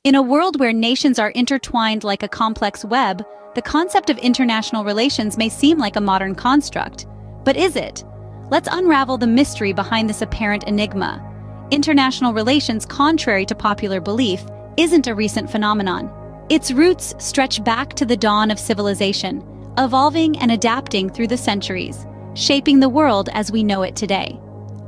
In a world where nations are intertwined like a complex web, the concept of international relations may seem like a modern construct. But is it? Let's unravel the mystery behind this apparent enigma. International relations, contrary to popular belief, isn't a recent phenomenon. Its roots stretch back to the dawn of civilization, evolving and adapting through the centuries, shaping the world as we know it today.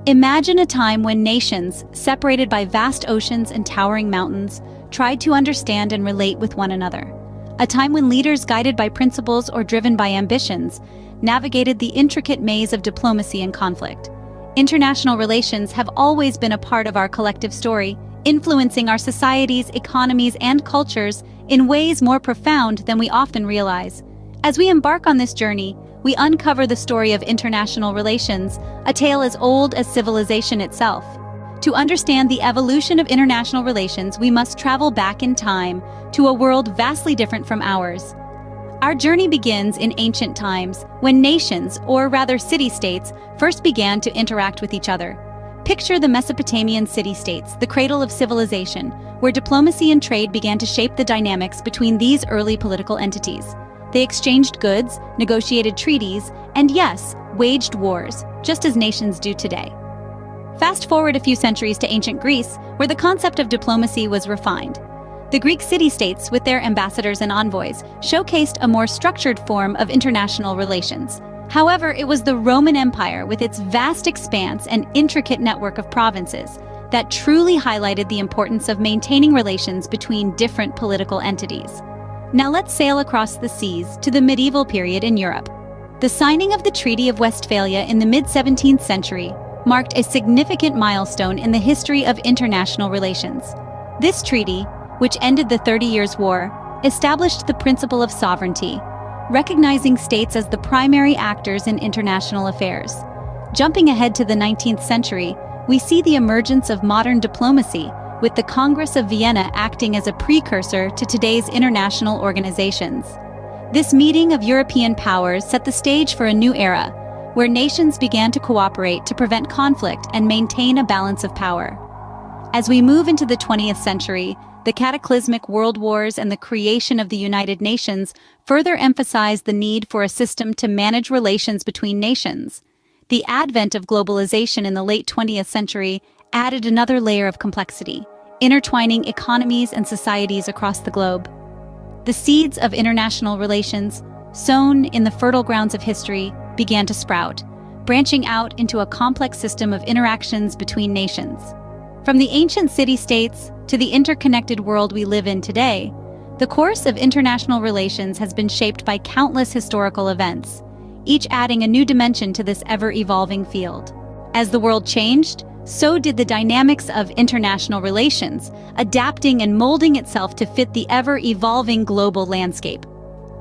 Imagine a time when nations, separated by vast oceans and towering mountains, tried to understand and relate with one another. A time when leaders guided by principles or driven by ambitions navigated the intricate maze of diplomacy and conflict. International relations have always been a part of our collective story, influencing our societies, economies, and cultures in ways more profound than we often realize. As we embark on this journey, we uncover the story of international relations, a tale as old as civilization itself. To understand the evolution of international relations, we must travel back in time to a world vastly different from ours. Our journey begins in ancient times, when nations, or rather city-states, first began to interact with each other. Picture the Mesopotamian city-states, the cradle of civilization, where diplomacy and trade began to shape the dynamics between these early political entities. They exchanged goods, negotiated treaties, and yes, waged wars, just as nations do today. Fast forward a few centuries to ancient Greece, where the concept of diplomacy was refined. The Greek city-states, with their ambassadors and envoys, showcased a more structured form of international relations. However, it was the Roman Empire, with its vast expanse and intricate network of provinces, that truly highlighted the importance of maintaining relations between different political entities. Now let's sail across the seas to the medieval period in Europe. The signing of the Treaty of Westphalia in the mid-17th century marked a significant milestone in the history of international relations. This treaty, which ended the 30 Years' War, established the principle of sovereignty, recognizing states as the primary actors in international affairs. Jumping ahead to the 19th century, we see the emergence of modern diplomacy, with the Congress of Vienna acting as a precursor to today's international organizations. This meeting of European powers set the stage for a new era, where nations began to cooperate to prevent conflict and maintain a balance of power. As we move into the 20th century, the cataclysmic world wars and the creation of the United Nations further emphasize the need for a system to manage relations between nations. The advent of globalization in the late 20th century added another layer of complexity, intertwining economies and societies across the globe. The seeds of international relations, sown in the fertile grounds of history, began to sprout, branching out into a complex system of interactions between nations. From the ancient city-states to the interconnected world we live in today, the course of international relations has been shaped by countless historical events, each adding a new dimension to this ever-evolving field. As the world changed, so did the dynamics of international relations, adapting and molding itself to fit the ever-evolving global landscape.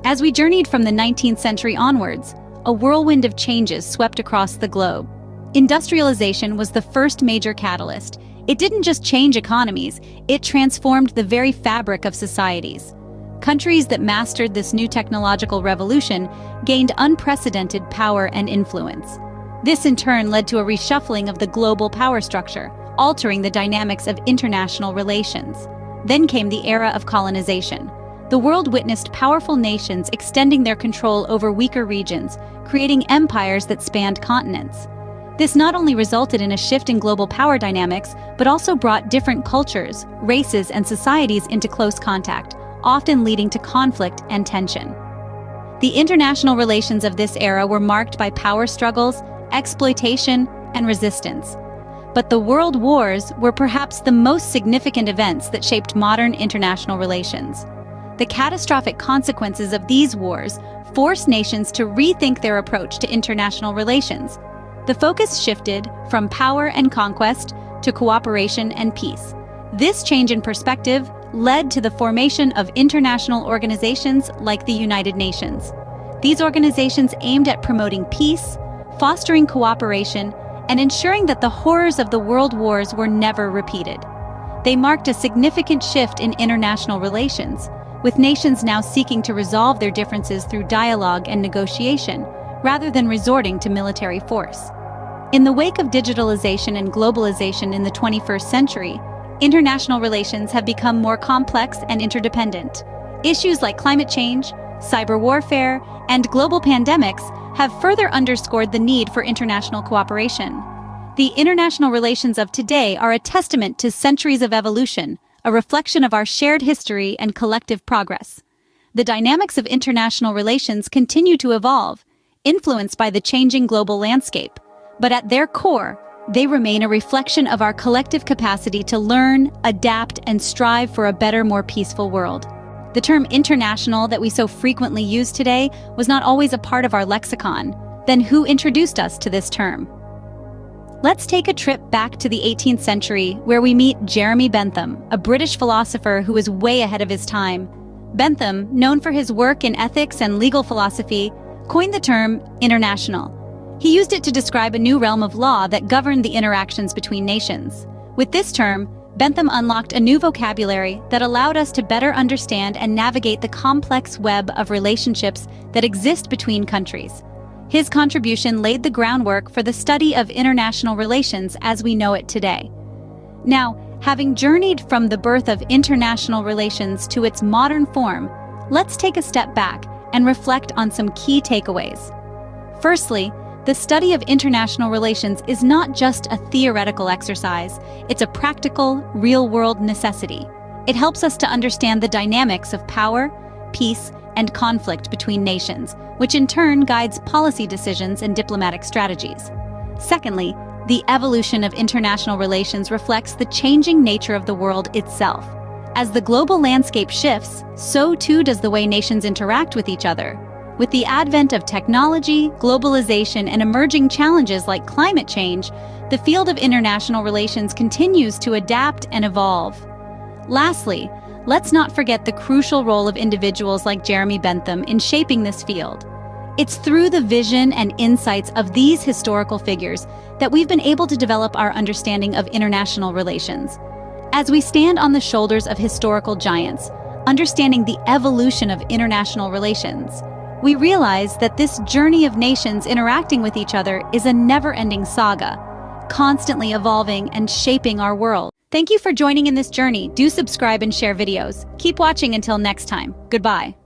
As we journeyed from the 19th century onwards, a whirlwind of changes swept across the globe. Industrialization was the first major catalyst. It didn't just change economies, it transformed the very fabric of societies. Countries that mastered this new technological revolution gained unprecedented power and influence. This in turn led to a reshuffling of the global power structure, altering the dynamics of international relations. Then came the era of colonization. The world witnessed powerful nations extending their control over weaker regions, creating empires that spanned continents. This not only resulted in a shift in global power dynamics, but also brought different cultures, races, and societies into close contact, often leading to conflict and tension. The international relations of this era were marked by power struggles, exploitation, and resistance. But the world wars were perhaps the most significant events that shaped modern international relations. The catastrophic consequences of these wars forced nations to rethink their approach to international relations. The focus shifted from power and conquest to cooperation and peace. This change in perspective led to the formation of international organizations like the United Nations. These organizations aimed at promoting peace, fostering cooperation, and ensuring that the horrors of the world wars were never repeated. they marked a significant shift in international relations, with nations now seeking to resolve their differences through dialogue and negotiation, rather than resorting to military force. In the wake of digitalization and globalization in the 21st century, international relations have become more complex and interdependent. Issues like climate change, cyber warfare, and global pandemics have further underscored the need for international cooperation. The international relations of today are a testament to centuries of evolution, a reflection of our shared history and collective progress. The dynamics of international relations continue to evolve, influenced by the changing global landscape, but at their core, they remain a reflection of our collective capacity to learn, adapt, and strive for a better, more peaceful world. The term international that we so frequently use today was not always a part of our lexicon. Then who introduced us to this term? Let's take a trip back to the 18th century, where we meet Jeremy Bentham, a British philosopher who was way ahead of his time. Bentham, known for his work in ethics and legal philosophy, coined the term international. He used it to describe a new realm of law that governed the interactions between nations. With this term, Bentham unlocked a new vocabulary that allowed us to better understand and navigate the complex web of relationships that exist between countries. His contribution laid the groundwork for the study of international relations as we know it today. Now, having journeyed from the birth of international relations to its modern form, let's take a step back and reflect on some key takeaways. Firstly, the study of international relations is not just a theoretical exercise, it's a practical, real-world necessity. It helps us to understand the dynamics of power, peace, and conflict between nations, which in turn guides policy decisions and diplomatic strategies. Secondly, the evolution of international relations reflects the changing nature of the world itself. As the global landscape shifts, so too does the way nations interact with each other. With the advent of technology, globalization, and emerging challenges like climate change, the field of international relations continues to adapt and evolve. Lastly, let's not forget the crucial role of individuals like Jeremy Bentham in shaping this field. It's through the vision and insights of these historical figures that we've been able to develop our understanding of international relations. As we stand on the shoulders of historical giants, understanding the evolution of international relations, we realize that this journey of nations interacting with each other is a never-ending saga, constantly evolving and shaping our world. Thank you for joining in this journey. Do subscribe and share videos. Keep watching until next time. Goodbye.